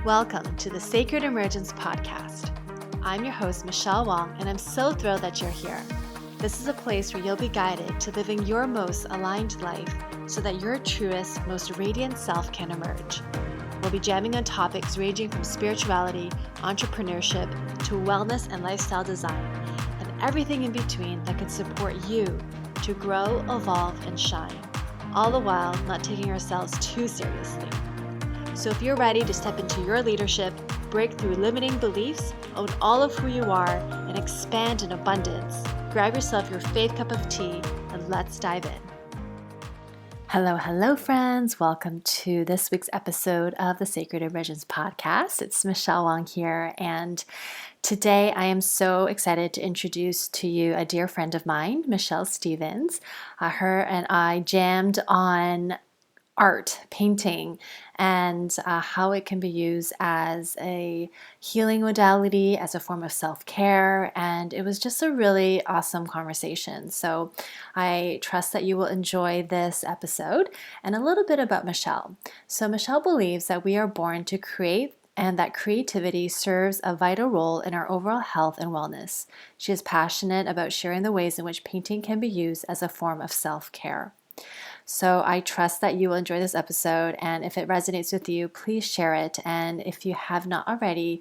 Welcome to the Sacred Emergence Podcast. I'm your host, Michelle Wong, and I'm so thrilled that you're here. This is a place where you'll be guided to living your most aligned life so that your truest, most radiant self can emerge. We'll be jamming on topics ranging from spirituality, entrepreneurship, to wellness and lifestyle design, and everything in between that can support you to grow, evolve, and shine, all the while not taking ourselves too seriously. So if you're ready to step into your leadership, break through limiting beliefs, own all of who you are, and expand in abundance, grab yourself your faith cup of tea and let's dive in. Hello, friends. Welcome to this week's episode of the Sacred Emergence Podcast. It's Michelle Wong here, and today I am so excited to introduce to you a dear friend of mine, Michelle Stevens. Her and I jammed on art, painting, and how it can be used as a healing modality, as a form of self-care, and it was just a really awesome conversation. So I trust that you will enjoy this episode. And a little bit about Michelle. So Michelle believes that we are born to create and that creativity serves a vital role in our overall health and wellness. She is passionate about sharing the ways in which painting can be used as a form of self-care. So I trust that you will enjoy this episode, and if it resonates with you, please share it. And if you have not already,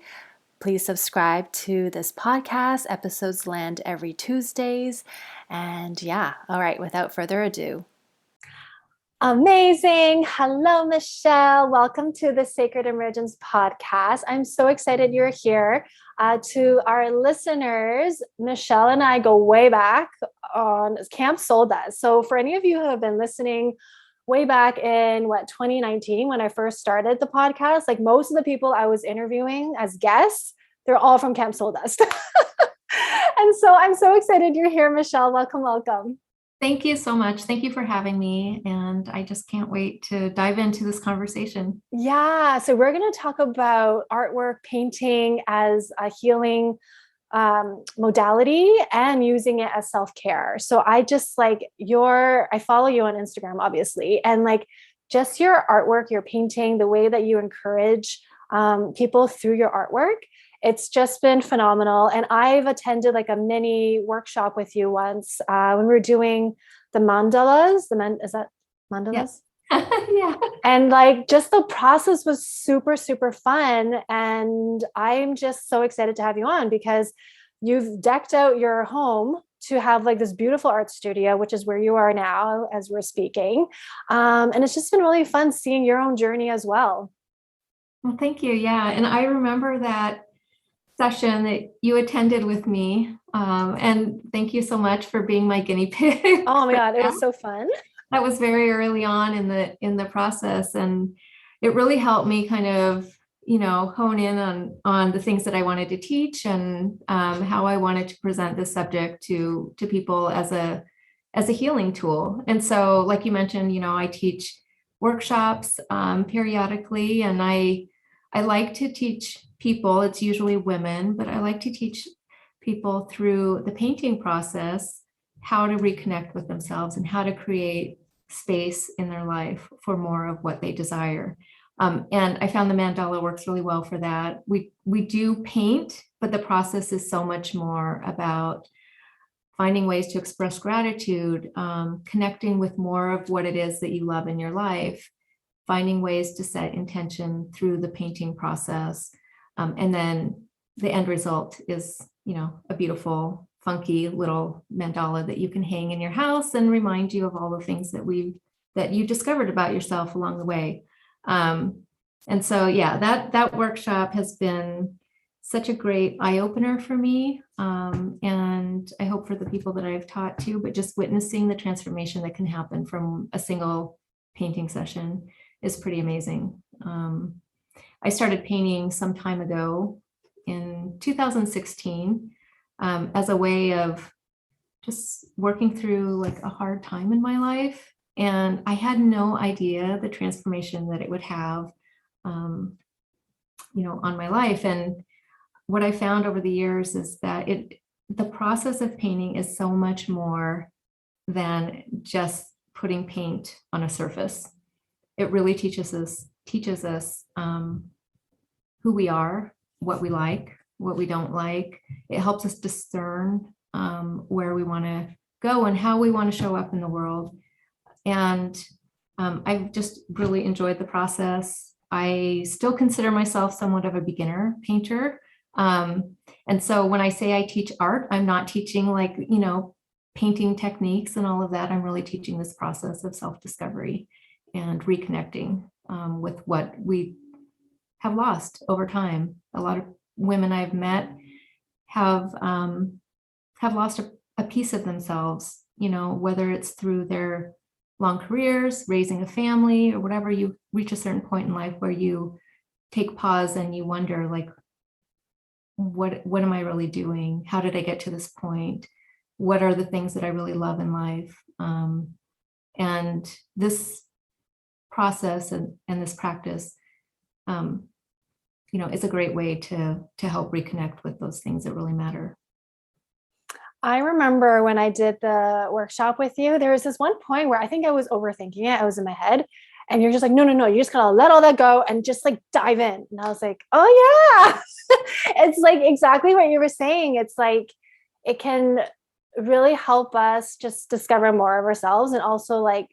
please subscribe to this podcast. Episodes land every Tuesdays. And all right, without further ado. Amazing. Hello, Michelle. Welcome to the Sacred Emergence Podcast. I'm so excited you're here. To our listeners, Michelle and I go way back on Camp Soldas. So for any of you who have been listening way back in 2019, when I first started the podcast, like most of the people I was interviewing as guests, they're all from Camp Soldas. And so I'm so excited you're here, Michelle. Welcome. Thank you so much. Thank you for having me. And I just can't wait to dive into this conversation. Yeah. So we're going to talk about artwork, painting as a healing modality and using it as self-care. So I just I follow you on Instagram, obviously. And just your artwork, your painting, the way that you encourage people through your artwork, it's just been phenomenal. And I've attended a mini workshop with you once when we were doing the mandalas. Is that mandalas? Yeah. And just the process was super, super fun. And I'm just so excited to have you on because you've decked out your home to have this beautiful art studio, which is where you are now as we're speaking. And it's just been really fun seeing your own journey as well. Well, thank you. Yeah. And I remember that session that you attended with me. And thank you so much for being my guinea pig. Oh my God, it was so fun. That was very early on in the process. And it really helped me kind of, hone in on the things that I wanted to teach and how I wanted to present this subject to people as a healing tool. And so, like you mentioned, I teach workshops periodically, and I like to teach people, it's usually women, but I like to teach people through the painting process, how to reconnect with themselves and how to create space in their life for more of what they desire. And I found the mandala works really well for that. We do paint, but the process is so much more about finding ways to express gratitude, connecting with more of what it is that you love in your life, finding ways to set intention through the painting process. And then the end result is, a beautiful, funky little mandala that you can hang in your house and remind you of all the things that you discovered about yourself along the way. And so, that workshop has been such a great eye-opener for me. And I hope for the people that I've taught too, but just witnessing the transformation that can happen from a single painting session is pretty amazing. I started painting some time ago in 2016 as a way of just working through a hard time in my life. And I had no idea the transformation that it would have, on my life. And what I found over the years is that the process of painting is so much more than just putting paint on a surface. It really teaches us who we are, what we like, what we don't like. It helps us discern where we want to go and how we want to show up in the world. And I've just really enjoyed the process. I still consider myself somewhat of a beginner painter. And so when I say I teach art, I'm not teaching like, painting techniques and all of that. I'm really teaching this process of self-discovery and reconnecting with what we have lost over time. A lot of women I've met have lost a piece of themselves, whether it's through their long careers, raising a family, or whatever. You reach a certain point in life where you take pause and you wonder, like, what am I really doing? How did I get to this point? What are the things that I really love in life? And this process and this practice, is a great way to help reconnect with those things that really matter. I remember when I did the workshop with you, there was this one point where I think I was overthinking it. I was in my head and you're just like, no, you just gotta let all that go and just like dive in. And I was like, oh yeah, it's like exactly what you were saying. It's like, it can really help us just discover more of ourselves, and also like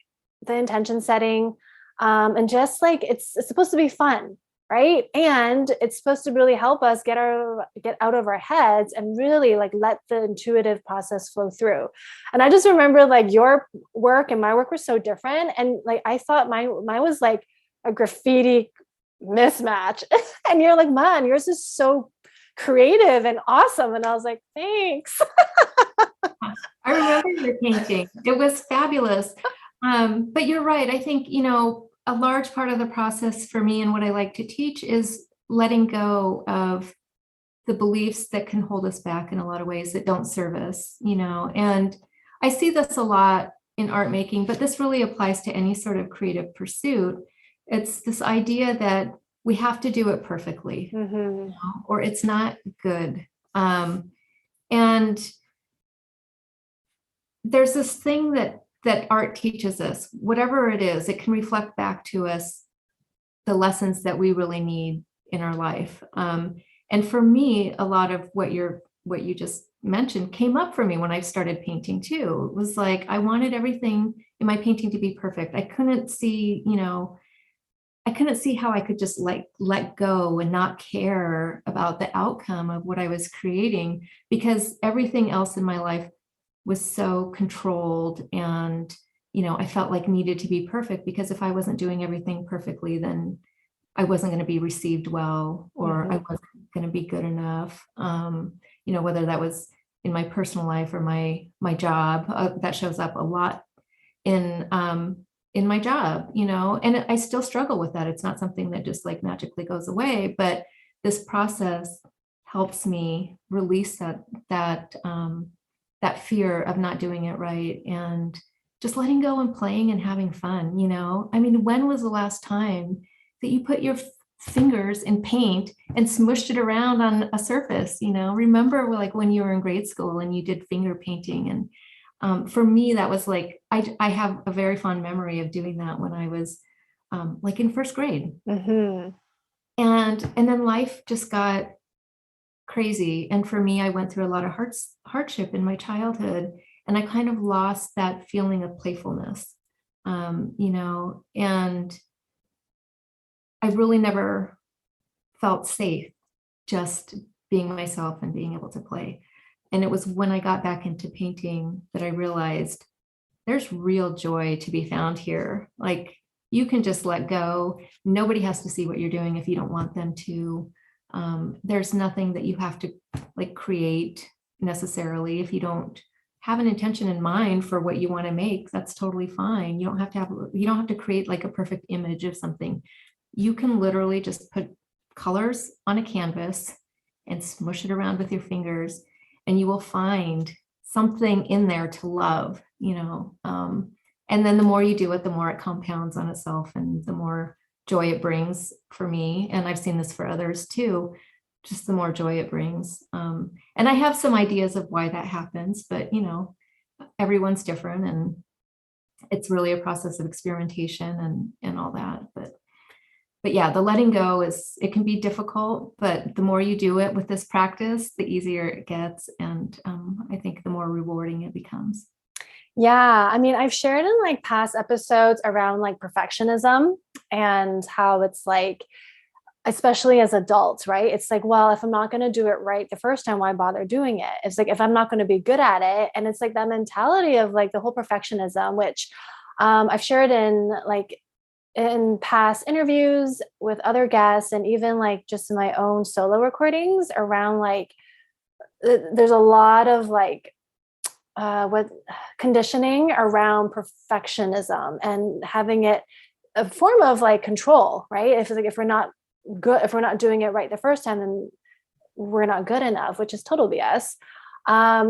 the intention setting. And just like, it's supposed to be fun, right? And it's supposed to really help us get out of our heads and really like let the intuitive process flow through. And I just remember like your work and my work were so different, and like I thought mine was like a graffiti mismatch, and you're like, man, yours is so creative and awesome. And I was like, thanks. I remember your painting. It was fabulous. But you're right. I think, a large part of the process for me and what I like to teach is letting go of the beliefs that can hold us back in a lot of ways that don't serve us, and I see this a lot in art making, but this really applies to any sort of creative pursuit. It's this idea that we have to do it perfectly, or it's not good. And there's this thing that art teaches us, whatever it is, it can reflect back to us the lessons that we really need in our life. And for me, a lot of what you just mentioned came up for me when I started painting too. It was like, I wanted everything in my painting to be perfect. I couldn't see how I could just like let go and not care about the outcome of what I was creating, because everything else in my life was so controlled, and I felt like needed to be perfect, because if I wasn't doing everything perfectly, then I wasn't going to be received well, or I wasn't going to be good enough. Whether that was in my personal life or my job, that shows up a lot in my job, and I still struggle with that. It's not something that just like magically goes away, but this process helps me release that fear of not doing it right, and just letting go and playing and having fun. I mean, when was the last time that you put your fingers in paint and smushed it around on a surface? Remember like when you were in grade school and you did finger painting. And for me, that was like, I have a very fond memory of doing that when I was like in first grade. And then life just got crazy. And for me, I went through a lot of hardship in my childhood, and I kind of lost that feeling of playfulness, and I really never felt safe just being myself and being able to play. And it was when I got back into painting that I realized there's real joy to be found here. Like, you can just let go. Nobody has to see what you're doing if you don't want them to. There's nothing that you have to like create necessarily. If you don't have an intention in mind for what you want to make, that's totally fine. You don't have to create like a perfect image of something. You can literally just put colors on a canvas and smush it around with your fingers, and you will find something in there to love, and then the more you do it, the more it compounds on itself, and the more joy it brings for me. And I've seen this for others too, just the more joy it brings. And I have some ideas of why that happens, but everyone's different, and it's really a process of experimentation and all that. But yeah, the letting go it can be difficult, but the more you do it with this practice, the easier it gets. And I think the more rewarding it becomes. Yeah, I mean, I've shared in like past episodes around like perfectionism and how it's like, especially as adults, right? It's like, well, if I'm not going to do it right the first time, why bother doing it? It's like, if I'm not going to be good at it. And it's like that mentality of like the whole perfectionism, which I've shared in past interviews with other guests and even like just in my own solo recordings around like, there's a lot of like, what conditioning around perfectionism and having it a form of like control, right? If we're not good, if we're not doing it right the first time, then we're not good enough, which is total BS.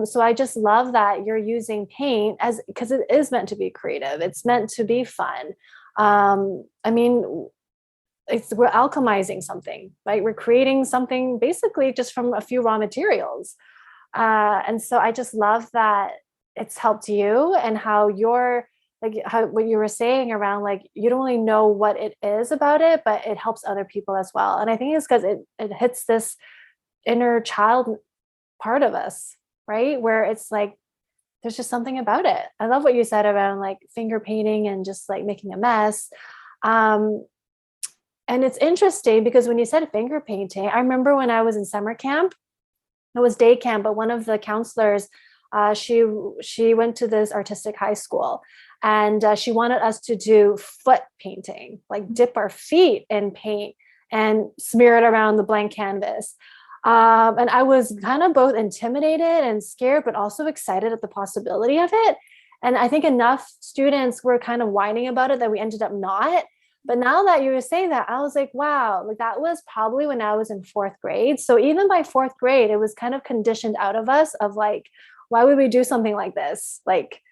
So I just love that you're using paint as because it is meant to be creative. It's meant to be fun. I mean, we're alchemizing something, right? We're creating something basically just from a few raw materials. And so I just love that it's helped you and how you're like how what you were saying around like you don't really know what it is about it, but it helps other people as well. And I think it's because it hits this inner child part of us, right? Where it's like there's just something about it. I love what you said around like finger painting and just like making a mess. Um, and it's interesting because when you said finger painting, I remember when I was in summer camp, it was day camp, but one of the counselors, she went to this artistic high school, and she wanted us to do foot painting, like dip our feet in paint and smear it around the blank canvas. And I was kind of both intimidated and scared, but also excited at the possibility of it. And I think enough students were kind of whining about it that we ended up not. But now that you were saying that, I was like, wow, like that was probably when I was in fourth grade. So even by fourth grade, it was kind of conditioned out of us of like, why would we do something like this? Like,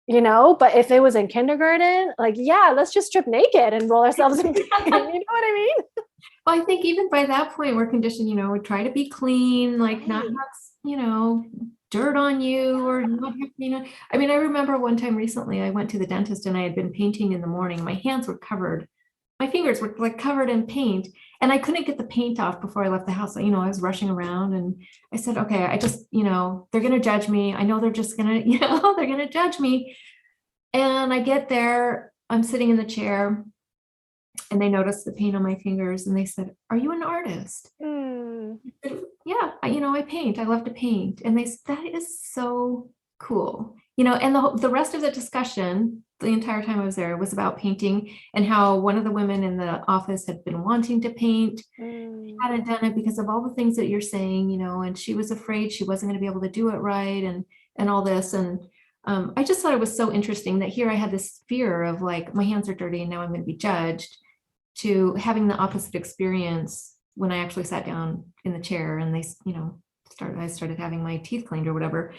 but if it was in kindergarten, like, yeah, let's just strip naked and roll ourselves in paint. You know what I mean? Well, I think even by that point, we're conditioned, we try to be clean, like not Right. have, dirt on you or not have, I mean, I remember one time recently, I went to the dentist and I had been painting in the morning. My hands were covered. My fingers were like covered in paint and I couldn't get the paint off before I left the house. I was rushing around and I said, okay, I just, they're going to judge me. I know they're just going to, they're going to judge me. And I get there, I'm sitting in the chair and they noticed the paint on my fingers and they said, "Are you an artist?" Mm. I said, "Yeah, I paint. I love to paint." And they said, "That is so cool." And the rest of the discussion, the entire time I was there, was about painting and how one of the women in the office had been wanting to paint, Mm. hadn't done it because of all the things that you're saying, and she was afraid she wasn't going to be able to do it right and all this. And I just thought it was so interesting that here I had this fear of like, my hands are dirty and now I'm going to be judged, to having the opposite experience when I actually sat down in the chair and they, I started having my teeth cleaned or whatever.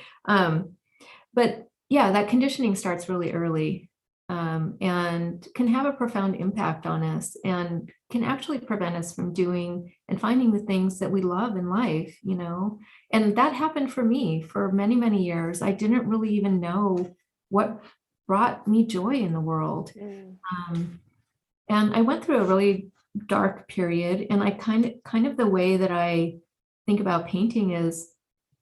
But yeah, that conditioning starts really early, and can have a profound impact on us and can actually prevent us from doing and finding the things that we love in life. And that happened for me for many, many years. I didn't really even know what brought me joy in the world. Mm. Um, and I went through a really dark period, and I kind of the way that I think about painting is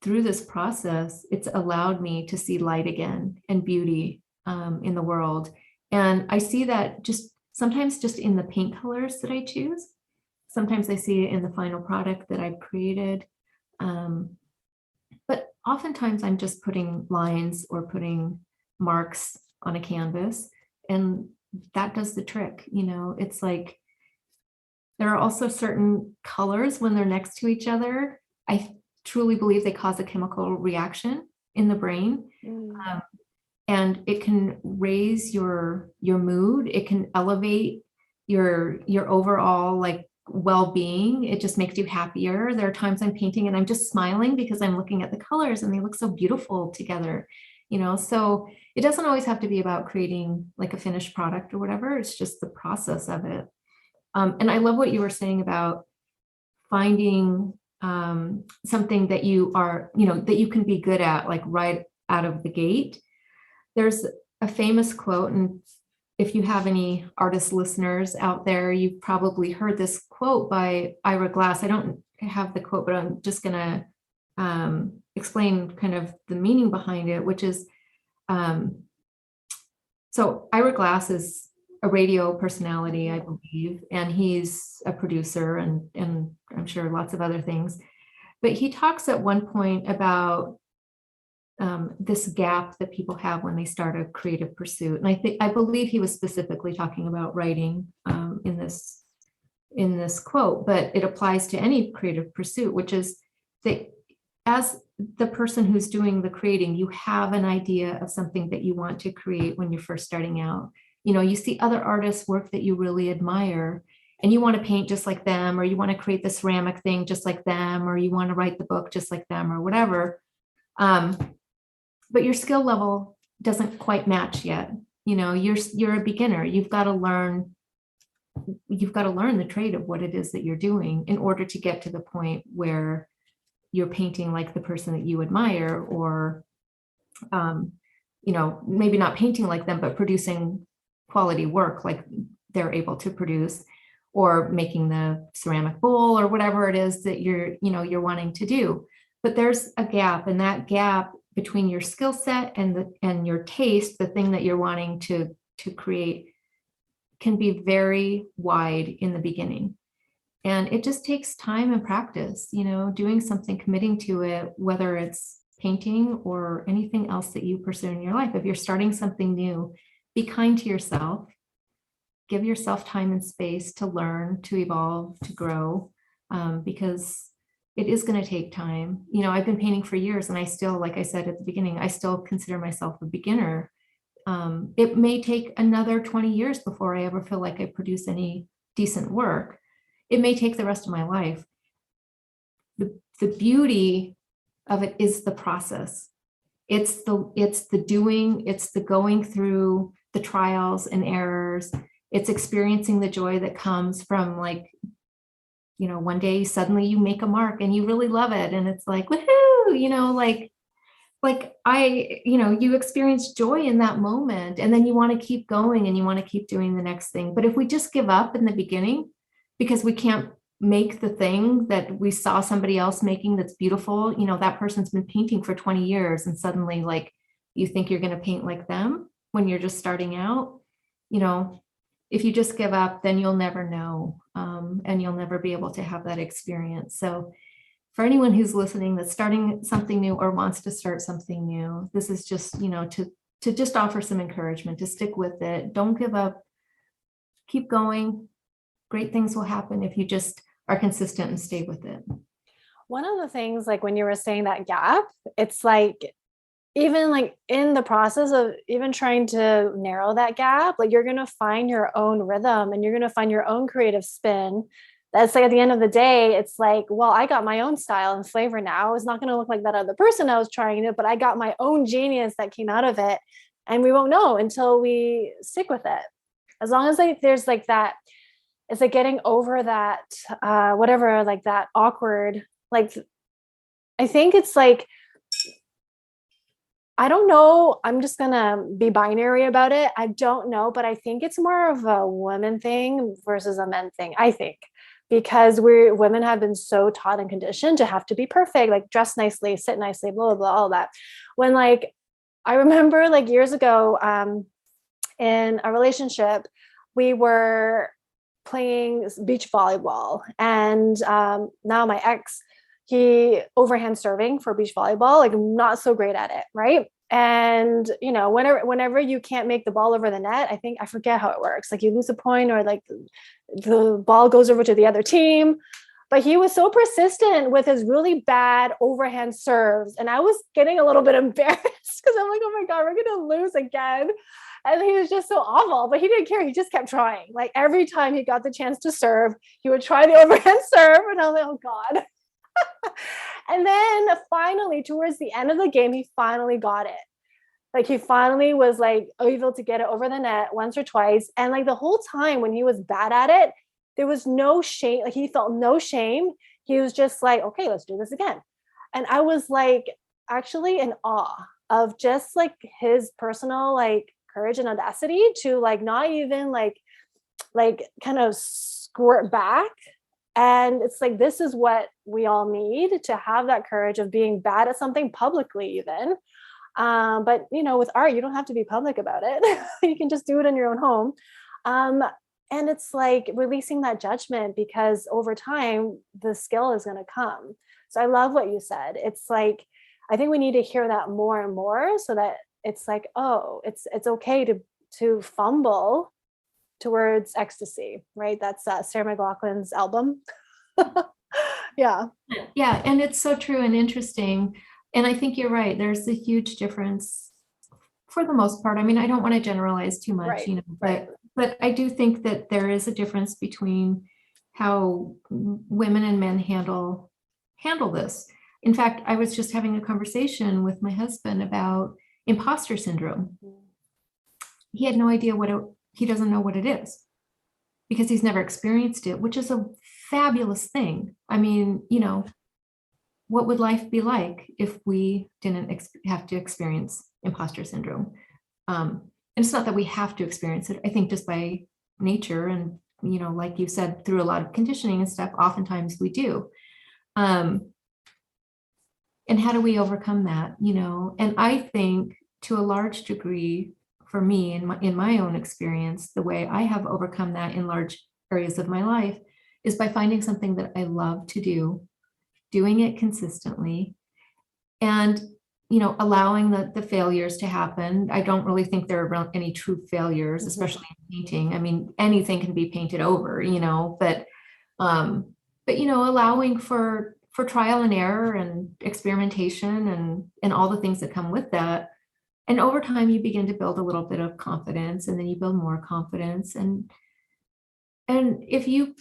through this process, it's allowed me to see light again and beauty, in the world. And I see that just sometimes just in the paint colors that I choose. Sometimes I see it in the final product that I've created. Um, but oftentimes I'm just putting lines or putting marks on a canvas, and that does the trick. It's like there are also certain colors when they're next to each other. I truly believe they cause a chemical reaction in the brain. Mm. Um, and it can raise your mood. It can elevate your overall like well-being. It just makes you happier. There are times I'm painting and I'm just smiling because I'm looking at the colors and they look so beautiful together. So it doesn't always have to be about creating like a finished product or whatever. It's just the process of it. And I love what you were saying about finding something that that you can be good at, like right out of the gate. There's a famous quote, and if you have any artist listeners out there, you've probably heard this quote by Ira Glass. I don't have the quote, but I'm just going to explain kind of the meaning behind it, which is, so Ira Glass is a radio personality, I believe, and he's a producer and I'm sure lots of other things. But he talks at one point about this gap that people have when they start a creative pursuit. And I believe he was specifically talking about writing in this quote, but it applies to any creative pursuit, which is that as the person who's doing the creating, you have an idea of something that you want to create when you're first starting out. You see other artists' work that you really admire, and you want to paint just like them, or you want to create the ceramic thing just like them, or you want to write the book just like them, or whatever. But your skill level doesn't quite match yet. You're a beginner. You've got to learn the trade of what it is that you're doing in order to get to the point where you're painting like the person that you admire, or maybe not painting like them, but producing quality work like they're able to produce, or making the ceramic bowl, or whatever it is that you're wanting to do. But there's a gap, and that gap between your skill set and your taste, the thing that you're wanting to create, can be very wide in the beginning. And it just takes time and practice, doing something, committing to it, whether it's painting or anything else that you pursue in your life. If you're starting something new, be kind to yourself. Give yourself time and space to learn, to evolve, to grow, because it is going to take time. I've been painting for years, and I still, like I said at the beginning, I still consider myself a beginner. It may take another 20 years before I ever feel like I produce any decent work. It may take the rest of my life. The beauty of it is the process. It's the doing, it's the going through the trials and errors. It's experiencing the joy that comes from, like, one day suddenly you make a mark and you really love it, and it's like, woohoo, you experience joy in that moment, and then you want to keep going and you want to keep doing the next thing. But if we just give up in the beginning because we can't make the thing that we saw somebody else making that's beautiful, that person's been painting for 20 years, and suddenly, like, you think you're going to paint like them when you're just starting out, if you just give up, then you'll never know, and you'll never be able to have that experience. So for anyone who's listening that's starting something new or wants to start something new, this is just, to just offer some encouragement, to stick with it. Don't give up. Keep going. Great things will happen if you just are consistent and stay with it. One of the things, like when you were saying that gap, it's like, even like in the process of even trying to narrow that gap, like you're going to find your own rhythm and you're going to find your own creative spin. That's like, at the end of the day, it's like, well, I got my own style and flavor now. It's not going to look like that other person I was trying it, but I got my own genius that came out of it. And we won't know until we stick with it. As long as there's like that, it's like getting over that, whatever, like that awkward, like, I think it's like, I don't know. I'm just going to be binary about it. I don't know, but I think it's more of a women thing versus a men thing, I think, because women have been so taught and conditioned to have to be perfect, like dress nicely, sit nicely, blah, blah, blah, all that. When, like, I remember like years ago, in a relationship, we were playing beach volleyball, and now my ex, he overhand serving for beach volleyball, like not so great at it, right? And whenever you can't make the ball over the net, I forget how it works, like you lose a point, or like the ball goes over to the other team. But he was so persistent with his really bad overhand serves, and I was getting a little bit embarrassed because I'm like, oh my God, we're gonna lose again. And he was just so awful, but he didn't care. He just kept trying. Like every time he got the chance to serve, he would try the overhand serve, and I was like, oh God. And then finally, towards the end of the game, he finally got it. Like he finally was like able to get it over the net once or twice. And like the whole time when he was bad at it, there was no shame. Like he felt no shame. He was just like, okay, let's do this again. And I was like actually in awe of just like his personal like courage and audacity to like not even like kind of squirt back. And it's like, this is what we all need to have that courage of being bad at something publicly, even. But with art, you don't have to be public about it. You can just do it in your own home. Um, and it's like releasing that judgment, because over time, the skill is going to come. So I love what you said. It's like, I think we need to hear that more and more, so that it's like, oh, it's okay to fumble towards ecstasy, right? That's Sarah McLachlan's album. Yeah. Yeah, and it's so true and interesting. And I think you're right. There's a huge difference for the most part. I mean, I don't want to generalize too much, Right. Right. but I do think that there is a difference between how women and men handle this. In fact, I was just having a conversation with my husband about imposter syndrome. He had no idea he doesn't know what it is, because he's never experienced it, which is a fabulous thing. I mean, what would life be like if we didn't have to experience imposter syndrome? And it's not that we have to experience it. I think just by nature and, like you said, through a lot of conditioning and stuff, oftentimes we do. And how do we overcome that? And I think to a large degree, for me, in my own experience, the way I have overcome that in large areas of my life is by finding something that I love to do, doing it consistently, and allowing the failures to happen. I don't really think there are any true failures, especially in painting. I mean, anything can be painted over, but allowing for trial and error and experimentation and all the things that come with that. And over time, you begin to build a little bit of confidence, and then you build more confidence. And if you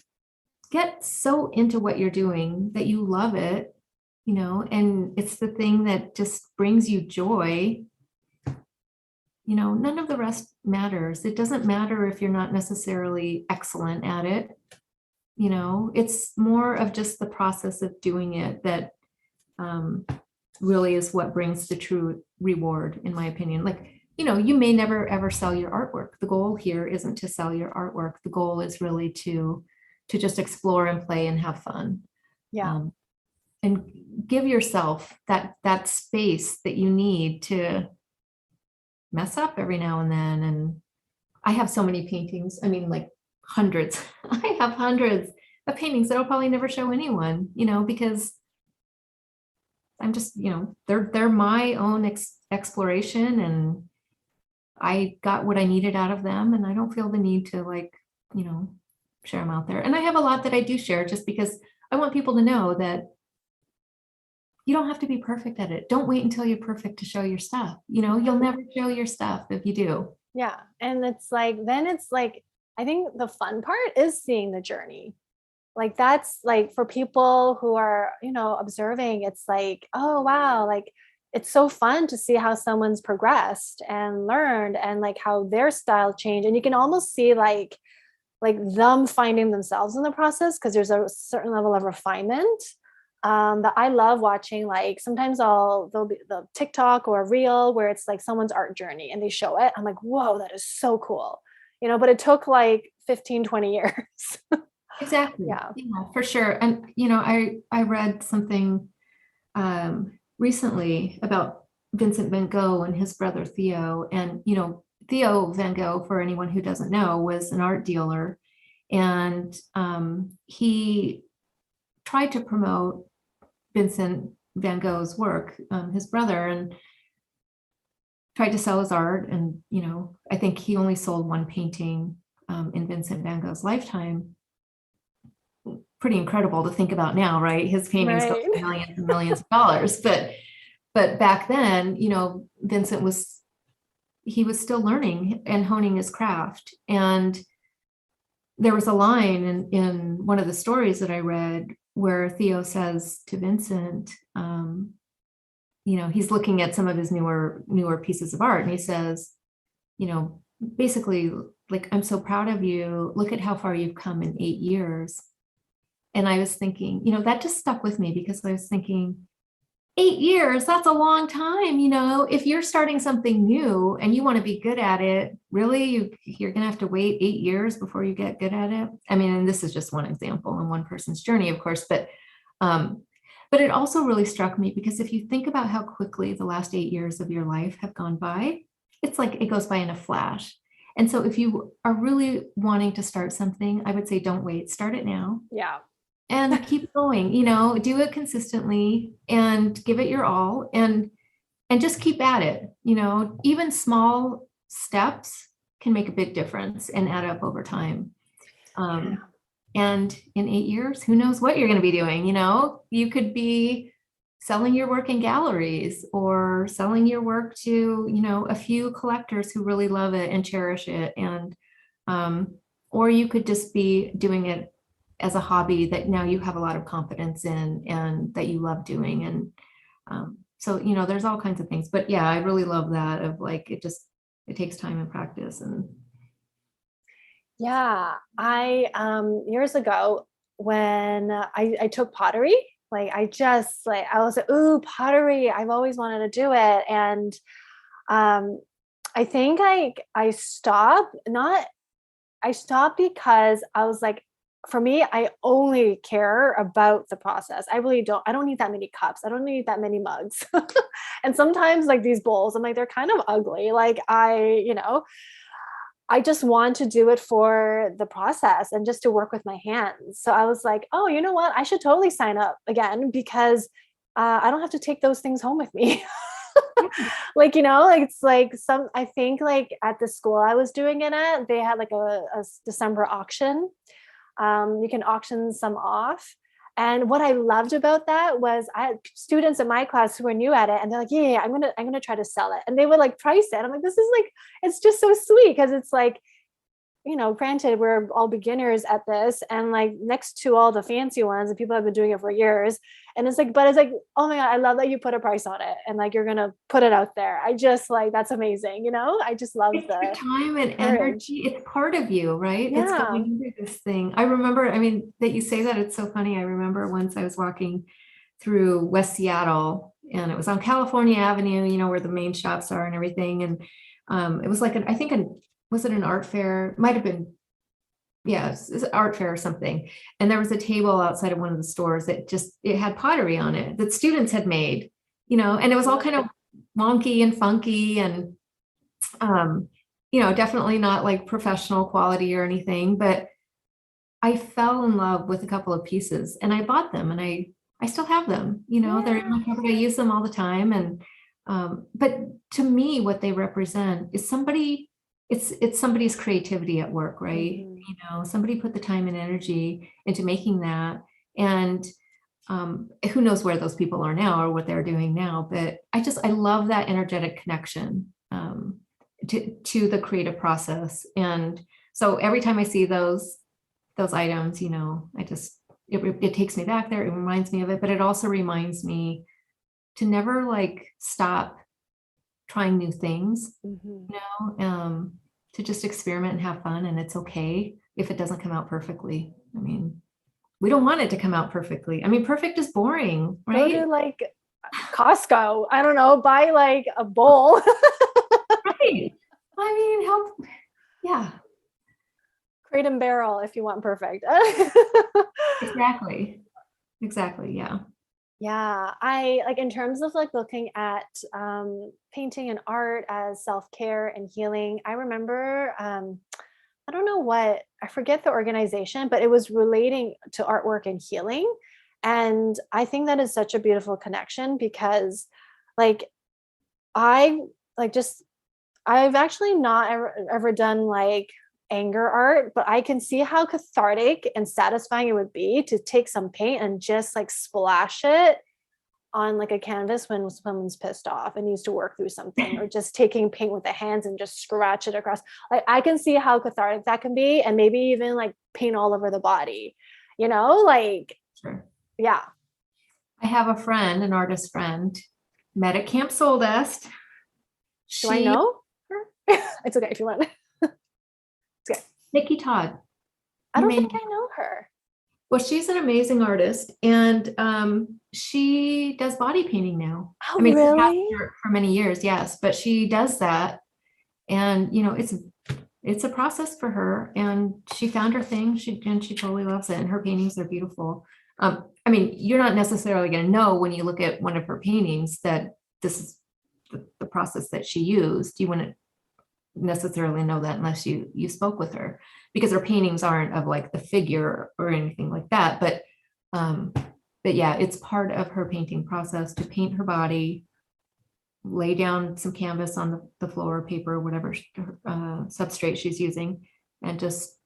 get so into what you're doing that you love it, and it's the thing that just brings you joy, none of the rest matters. It doesn't matter if you're not necessarily excellent at it. It's more of just the process of doing it that really is what brings the true reward, in my opinion. Like, you may never ever sell your artwork. The goal here isn't to sell your artwork. The goal is really to just explore and play and have fun. Yeah. And give yourself that space that you need to mess up every now and then. And I have so many paintings. I mean, like hundreds. I have hundreds of paintings that I'll probably never show anyone, because I'm just, they're my own exploration, and I got what I needed out of them, and I don't feel the need to share them out there. And I have a lot that I do share just because I want people to know that you don't have to be perfect at it. Don't wait until you're perfect to show your stuff. You'll never show your stuff if you do. Yeah. And then it's like, I think the fun part is seeing the journey. Like, that's like, for people who are, observing, it's like, oh, wow. Like, it's so fun to see how someone's progressed and learned, and like how their style changed. And you can almost see like them finding themselves in the process, because there's a certain level of refinement that I love watching. Like, sometimes there'll be the TikTok or a reel where it's like someone's art journey and they show it. I'm like, whoa, that is so cool. But it took like 15, 20 years. Exactly. Yeah. Yeah, for sure. And, I read something recently about Vincent van Gogh and his brother Theo. And, Theo van Gogh, for anyone who doesn't know, was an art dealer. And he tried to promote Vincent van Gogh's work, his brother, and tried to sell his art. And, I think he only sold one painting in Vincent van Gogh's lifetime. Pretty incredible to think about now, right? His paintings go for millions and millions of dollars. But back then, Vincent was still learning and honing his craft. And there was a line in one of the stories that I read where Theo says to Vincent, he's looking at some of his newer pieces of art, and he says, basically, like, I'm so proud of you. Look at how far you've come in 8 years. And I was thinking, that just stuck with me, because I was thinking, 8 years, that's a long time. If you're starting something new and you want to be good at it, really, you're going to have to wait 8 years before you get good at it. I mean, and this is just one example in one person's journey, of course, um, but it also really struck me because if you think about how quickly the last 8 years of your life have gone by, it's like it goes by in a flash. And so if you are really wanting to start something, I would say don't wait, start it now Yeah. and keep going, do it consistently and give it your all and just keep at it. Even small steps can make a big difference and add up over time. Yeah. And in 8 years, who knows what you're going to be doing? You could be selling your work in galleries or selling your work to, a few collectors who really love it and cherish it. And, or you could just be doing it as a hobby that now you have a lot of confidence in and that you love doing. And so, there's all kinds of things. But yeah, I really love that of like, it takes time and practice. And Yeah, I years ago when I took pottery, like I was like, ooh, pottery. I've always wanted to do it. And um I think I stopped, not I stopped because I was like, for me, I only care about the process. I don't need that many cups. I don't need that many mugs. And sometimes like these bowls, I'm like, they're kind of ugly. Like I just want to do it for the process and just to work with my hands. So I was like, oh, you know what? I should totally sign up again because I don't have to take those things home with me. Like, like it's like I think like at the school I was doing it at, they had like a December auction. You can auction some off. And what I loved about that was I had students in my class who were new at it, and they're like, "Yeah, I'm gonna try to sell it." And they would like price it. I'm like, "This is like, it's just so sweet because it's like, granted, we're all beginners at this, and like next to all the fancy ones, and people have been doing it for years. And it's like, but it's like, oh my God, I love that you put a price on it and like you're gonna put it out there. I just like that's amazing, I just love it's your the time and courage. energy. It's part of you, right? It's Yeah. going into this thing. I remember, I mean, that you say that, it's so funny. I remember once I was walking through West Seattle and it was on California Avenue, where the main shops are and everything. And it was like, was it an art fair? Might have been, yeah, it's an art fair or something. And there was a table outside of one of the stores that it had pottery on it that students had made, and it was all kind of wonky and funky and um, definitely not like professional quality or anything, but I fell in love with a couple of pieces and I bought them and I still have them, they're in Yeah. my cupboard. I use them all the time. And but to me, what they represent is it's somebody's creativity at work, right? Mhm. Somebody put the time and energy into making that. And who knows where those people are now or what they're doing now, but I love that energetic connection to the creative process. And so every time I see those items, it takes me back there. It reminds me of it, but it also reminds me to never like stop trying new things, Mhm. to just experiment and have fun. And it's okay if it doesn't come out perfectly. I mean, we don't want it to come out perfectly. I mean, perfect is boring, Go to right? like Costco. I don't know, buy like a bowl. Right. I mean, help. Yeah, Crate and barrel if you want perfect. exactly. Exactly. Yeah. Yeah, I like in terms of like looking at painting and art as self-care and healing. I remember I don't know what, I forget the organization, but it was relating to artwork and healing. And I think that is such a beautiful connection because like I like just I've actually not ever done like anger art, but I can see how cathartic and satisfying it would be to take some paint and just like splash it on like a canvas when someone's pissed off and needs to work through something, or just taking paint with the hands and just scratch it across. Like I can see how cathartic that can be, and maybe even like paint all over the body, like Sure. yeah. I have a friend, an artist friend, met at Camp Soul Dust. Do I She, know her? It's okay if you want. It's okay. Nikki Todd. I You don't may think I know her. Well, she's an amazing artist, and she does body painting now. I Oh, mean, she has really? for many years, yes, but she does that, and it's a process for her, and she found her thing. She totally loves it, and her paintings are beautiful. I mean, you're not necessarily going to know when you look at one of her paintings that this is the process that she used. You wouldn't necessarily know that unless you spoke with her, because her paintings aren't of like the figure or anything like that. Um, but yeah, it's part of her painting process to paint her body, lay down some canvas on the floor or paper or whatever substrate she's using, and just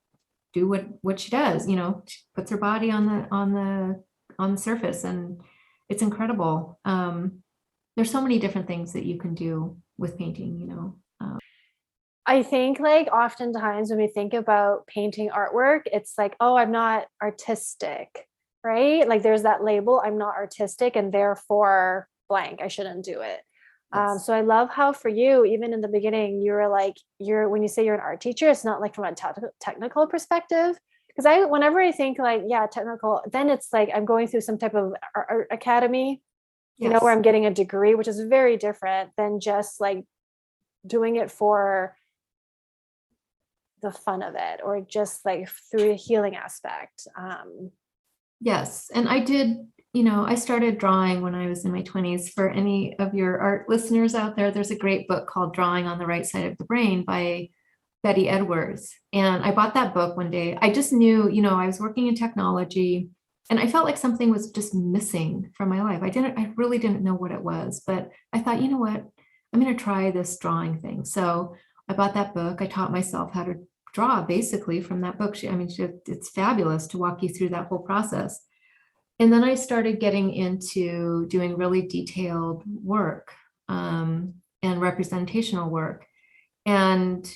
do what she does. She puts her body on the surface, and it's incredible. There's so many different things that you can do with painting. I think like oftentimes when we think about painting artwork, it's like, oh, I'm not artistic, right? Like there's that label, I'm not artistic and therefore blank, I shouldn't do it. Yes. So I love how for you, even in the beginning, you were like, when you say you're an art teacher, it's not like from a technical perspective. Because whenever I think like, yeah, technical, then it's like I'm going through some type of art academy, where Yes. I'm getting a degree, which is very different than just like doing it for the fun of it or just like through a healing aspect. Yes. And I started drawing when I was in my 20s. For any of your art listeners out there, there's a great book called Drawing on the Right Side of the Brain by Betty Edwards. And I bought that book one day. I just knew, I was working in technology, and I felt like something was just missing from my life. I really didn't know what it was, but I thought, you know what, I'm going to try this drawing thing. So I bought that book. I taught myself how to draw basically from that book. It's fabulous to walk you through that whole process. And then I started getting into doing really detailed work, and representational work. And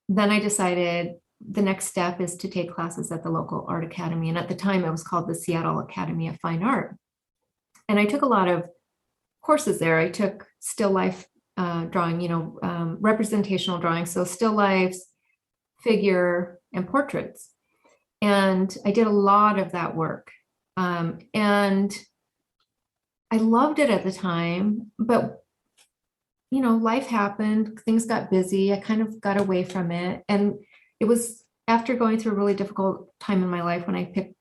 then I decided the next step is to take classes at the local art academy. And at the time, it was called the Seattle Academy of Fine Art. And I took a lot of courses there. I took still life drawing, representational drawing. So still lifes, figure, and portraits. And I did a lot of that work. And I loved it at the time, but life happened, things got busy. I kind of got away from it. And it was after going through a really difficult time in my life when I picked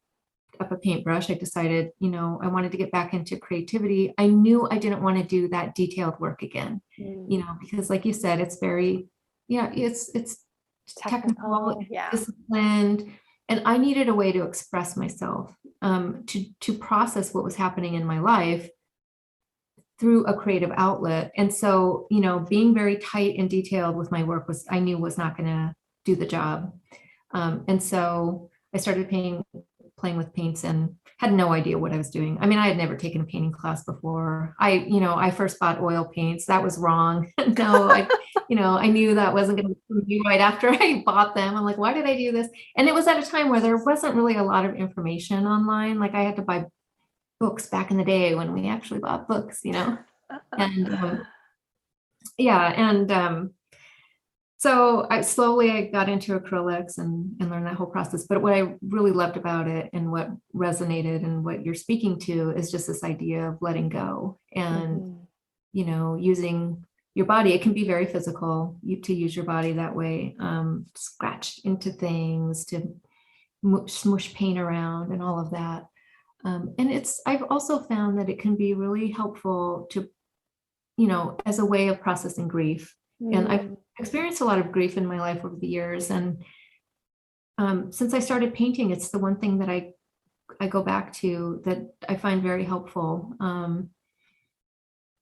up a paintbrush, I decided, I wanted to get back into creativity. I knew I didn't want to do that detailed work again, because like you said, it's very, yeah, it's technical, Technical, yeah. disciplined, and I needed a way to express myself, to process what was happening in my life through a creative outlet. And so, being very tight and detailed with my work I knew was not going to do the job. And so I started playing with paints and had no idea what I was doing. I mean, I had never taken a painting class before. I first bought oil paints. That was wrong. No, I knew that wasn't going to be right after I bought them. I'm like, why did I do this? And it was at a time where there wasn't really a lot of information online. Like I had to buy books back in the day when we actually bought books. And yeah, and so I got into acrylics and learned that whole process. But what I really loved about it and what resonated and what you're speaking to is just this idea of letting go and, Mhm. Using your body. It can be very physical to use your body that way, scratch into things, to smush paint around and all of that. And I've also found that it can be really helpful to, as a way of processing grief. And I've Mm. experienced a lot of grief in my life over the years. And since I started painting, it's the one thing that I go back to that I find very helpful.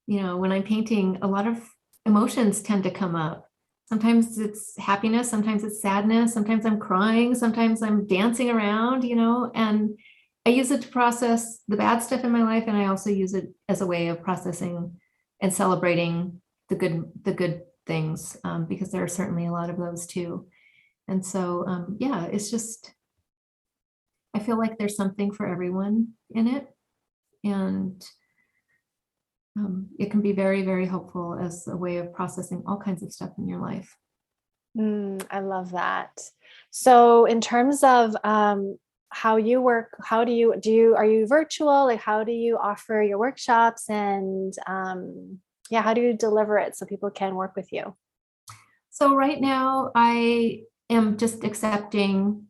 When I'm painting, a lot of emotions tend to come up. Sometimes it's happiness, sometimes it's sadness, sometimes I'm crying, sometimes I'm dancing around, and I use it to process the bad stuff in my life. And I also use it as a way of processing and celebrating the good things, because there are certainly a lot of those too. And so, yeah, it's just, I feel like there's something for everyone in it. And it can be very, very helpful as a way of processing all kinds of stuff in your life. I love that. So, in terms of how you work. How do you are you virtual? Like, how do you offer your workshops, and yeah, how do you deliver it so people can work with you? So right now I am just accepting,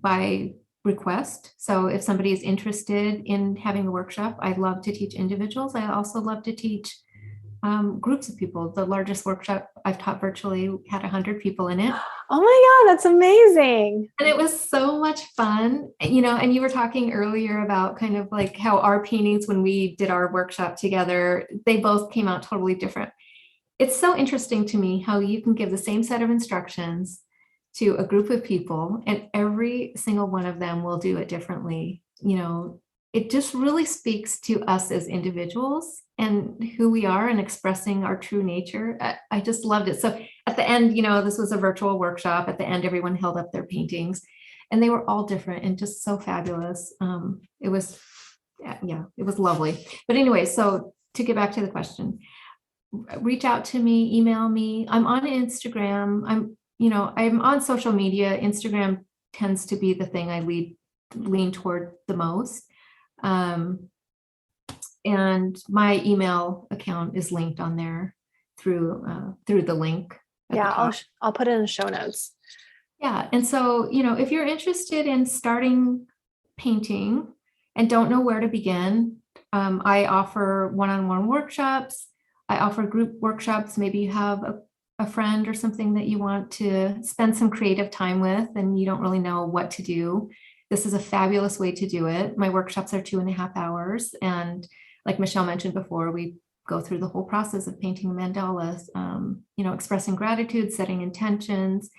by request. So if somebody is interested in having a workshop, I love to teach individuals. I also love to teach groups of people. The largest workshop I've taught virtually had 100 people in it. Oh my God, that's amazing. And it was so much fun, and you were talking earlier about kind of like how our paintings, when we did our workshop together, they both came out totally different. It's so interesting to me how you can give the same set of instructions to a group of people and every single one of them will do it differently. It just really speaks to us as individuals and who we are and expressing our true nature. I just loved it. So at the end, this was a virtual workshop. At the end, everyone held up their paintings and they were all different and just so fabulous. It was, yeah, it was lovely. But anyway, so to get back to the question, reach out to me, email me. I'm on Instagram. I'm on social media. Instagram tends to be the thing I lean toward the most. And my email account is linked on there through the link at the Yeah, top. I'll put it in the show notes. Yeah. And so, if you're interested in starting painting and don't know where to begin, I offer one-on-one workshops. I offer group workshops. Maybe you have a friend or something that you want to spend some creative time with and you don't really know what to do. This is a fabulous way to do it. My workshops are 2.5 hours. And like Michelle mentioned before, we go through the whole process of painting mandalas, expressing gratitude, setting intentions,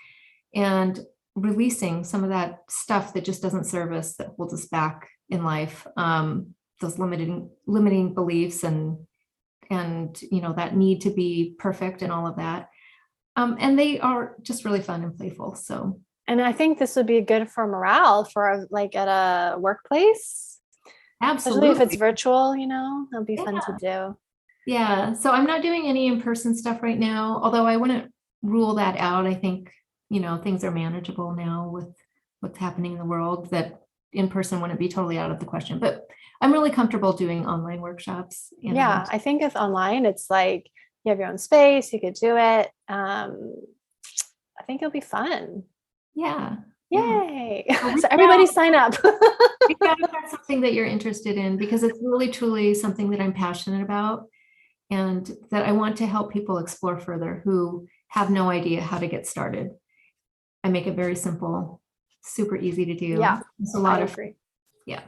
and releasing some of that stuff that just doesn't serve us, that holds us back in life. Those limiting beliefs and that need to be perfect and all of that. And they are just really fun and playful. So, and I think this would be good for morale for like at a workplace, absolutely, especially if it's virtual. It'll be fun to do. Yeah. So I'm not doing any in-person stuff right now, although I wouldn't rule that out. I think, things are manageable now with what's happening in the world, that in person wouldn't be totally out of the question. But I'm really comfortable doing online workshops. Yeah, I think with online, it's like you have your own space, you could do it. I think it'll be fun. Yeah. Yay. So So everybody sign up. if that's something that you're interested in, because it's really, truly something that I'm passionate about and that I want to help people explore further who have no idea how to get started. I make it very simple, super easy to do. Yeah, It's a lot of agree. Yeah.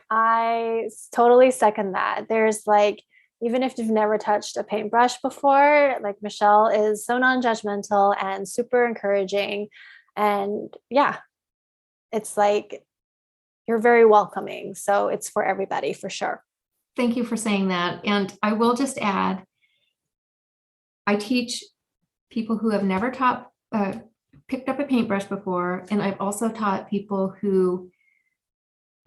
I totally second that. There's like, even if you've never touched a paintbrush before, like Michelle is so non-judgmental and super encouraging. And yeah, it's like you're very welcoming. So it's for everybody for sure. Thank you for saying that. And I will just add, I teach people who have never picked up a paintbrush before. And I've also taught people who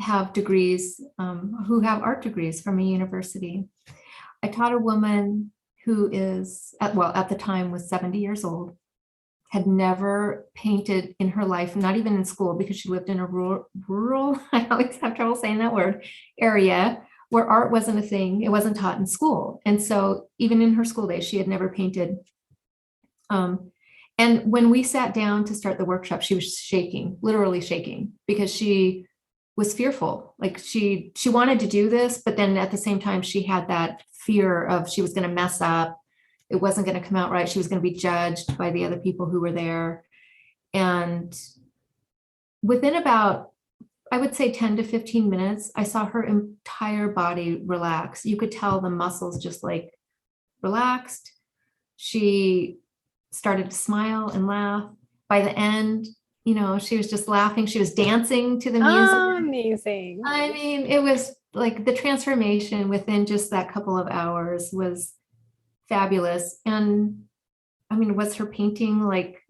have degrees, who have art degrees from a university. I taught a woman who is, at the time was 70 years old, had never painted in her life, not even in school, because she lived in a rural, I always have trouble saying that word, area where art wasn't a thing. It wasn't taught in school. And so even in her school days, she had never painted. And when we sat down to start the workshop, she was shaking, literally shaking, because she was fearful. Like she wanted to do this, but then at the same time, she had that fear of she was going to mess up. It wasn't going to come out right. She was going to be judged by the other people who were there. And within about, I would say 10 to 15 minutes, I saw her entire body relax. You could tell the muscles just like relaxed. She started to smile and laugh. By the end, she was just laughing. She was dancing to the music. Oh, amazing. I mean, it was like the transformation within just that couple of hours was fabulous. And I mean, was her painting like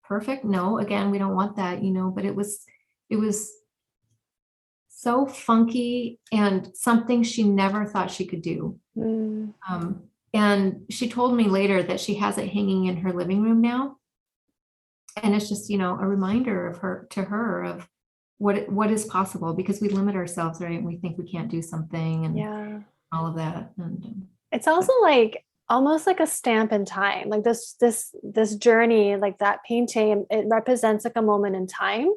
perfect? No, again, we don't want that, but it was so funky and something she never thought she could do. Mm. And she told me later that she has it hanging in her living room now. And it's just, a reminder to her of what is possible, because we limit ourselves, right? And we think we can't do something and all of that. And it's also like almost like a stamp in time, like this journey, like that painting, it represents like a moment in time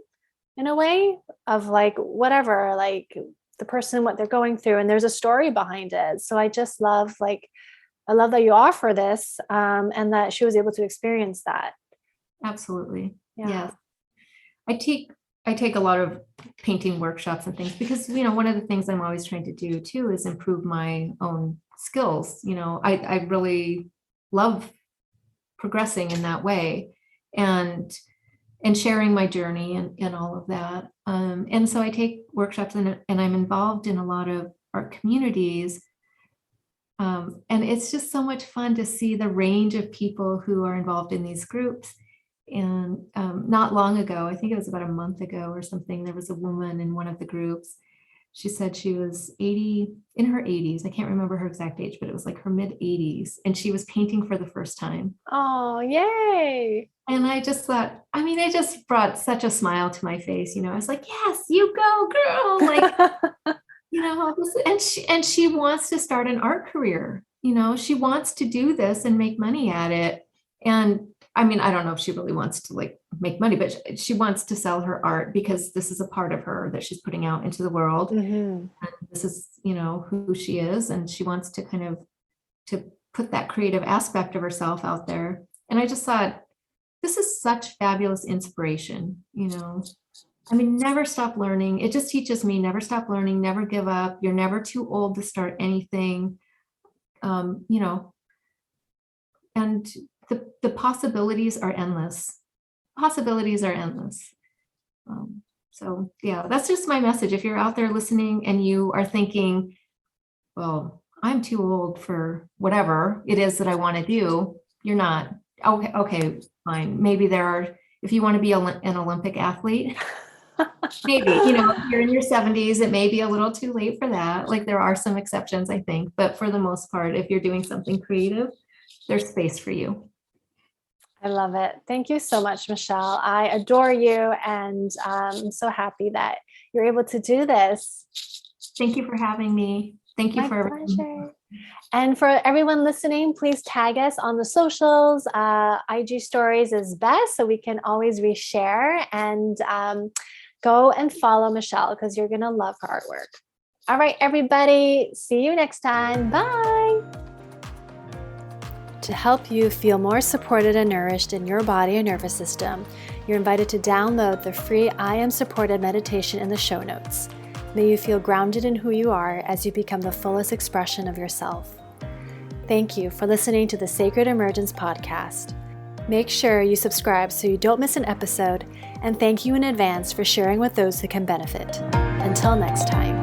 in a way of like whatever, like the person, what they're going through, and there's a story behind it. So I just love, like, I love that you offer this, and that she was able to experience that. Absolutely. Yeah. Yes. I take a lot of painting workshops and things because, one of the things I'm always trying to do too is improve my own skills. I really love progressing in that way and sharing my journey and all of that. And so I take workshops and I'm involved in a lot of art communities. And it's just so much fun to see the range of people who are involved in these groups. And not long ago, I think it was about a month ago or something, there was a woman in one of the groups. She said she was in her 80s. I can't remember her exact age, but it was like her mid 80s. And she was painting for the first time. Oh, yay. And I just thought, it just brought such a smile to my face. I was like, yes, you go, girl. Like, and she wants to start an art career. She wants to do this and make money at it. And I don't know if she really wants to like make money, but she wants to sell her art because this is a part of her that she's putting out into the world. Mm-hmm. And this is, who she is. And she wants to kind of to put that creative aspect of herself out there. And I just thought, this is such fabulous inspiration, never stop learning. It just teaches me never stop learning, never give up. You're never too old to start anything, and the possibilities are endless. Possibilities are endless. So yeah, that's just my message. If you're out there listening and you are thinking, well, I'm too old for whatever it is that I want to do, you're not. Okay, fine. Maybe if you want to be an Olympic athlete, maybe, if you're in your 70s, it may be a little too late for that. Like there are some exceptions, I think, but for the most part, if you're doing something creative, there's space for you. I love it. Thank you so much, Michelle. I adore you, and I'm so happy that you're able to do this. Thank you for having me. Thank you My for pleasure. And for everyone listening, please tag us on the socials. IG stories is best, so we can always reshare, and go and follow Michelle because you're going to love her artwork. All right, everybody. See you next time. Bye. To help you feel more supported and nourished in your body and nervous system, you're invited to download the free I Am Supported meditation in the show notes. May you feel grounded in who you are as you become the fullest expression of yourself. Thank you for listening to the Sacred Emergence podcast. Make sure you subscribe so you don't miss an episode, and thank you in advance for sharing with those who can benefit. Until next time.